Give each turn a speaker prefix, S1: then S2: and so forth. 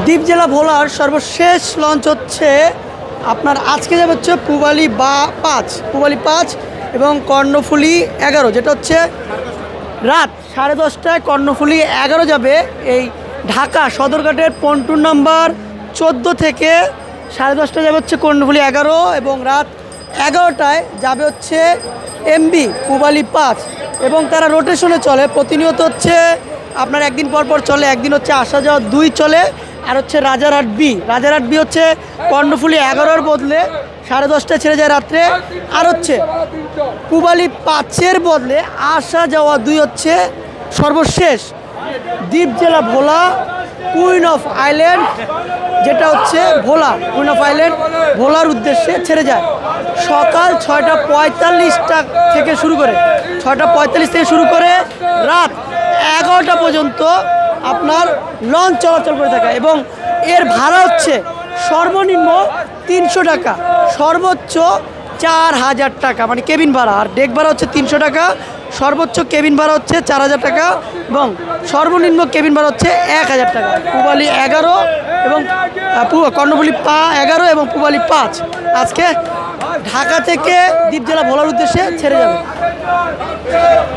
S1: দ্বীপ জেলা ভোলার সর্বশেষ লঞ্চ হচ্ছে আপনার আজকে যাবে হচ্ছে পুবালি 5 এবং কর্ণফুলি 11, যেটা হচ্ছে রাত 10:30টায় কর্ণফুলি 11 যাবে। এই ঢাকা সদরঘাটের পন্টুন নাম্বার 14 থেকে 10:30টায় যাবে হচ্ছে কর্ণফুলি 11 এবং রাত 11টায় যাবে হচ্ছে এমবি পুবালি 5 এবং তারা রোটেশনে চলে প্রতিনিয়ত হচ্ছে আপনার একদিন পর পর চলে, একদিন হচ্ছে আসা যাওয়া 2 চলে, আর হচ্ছে রাজারহাট বি হচ্ছে কর্ণফুলি 11-র বদলে 10:30টায় ছেড়ে যায় রাত্রে, আর হচ্ছে পুবালি 5-এর বদলে আসা যাওয়া 2 হচ্ছে সর্বশেষ দ্বীপ জেলা ভোলা কুইন অফ আইল্যান্ড, যেটা হচ্ছে কুইন অফ আইল্যান্ড ভোলার উদ্দেশ্যে ছেড়ে যায় সকাল 6:45 থেকে শুরু করে 6:45 থেকে শুরু করে রাত 11টা পর্যন্ত আপনার লঞ্চ চলাচল করে থাকে এবং এর ভাড়া হচ্ছে সর্বনিম্ন 300 টাকা, সর্বোচ্চ 4000 টাকা, মানে কেবিন ভাড়া, আর ডেক ভাড়া হচ্ছে 300 টাকা, সর্বোচ্চ কেবিন ভাড়া হচ্ছে 4000 টাকা এবং সর্বনিম্ন কেবিন ভাড়া হচ্ছে 1000 টাকা। পুবালি 11 এবং কর্ণফুলি 11 এবং পুবালি 5 আজকে ঢাকা থেকে দ্বীপ জেলা ভোলার উদ্দেশ্যে ছেড়ে যাবে।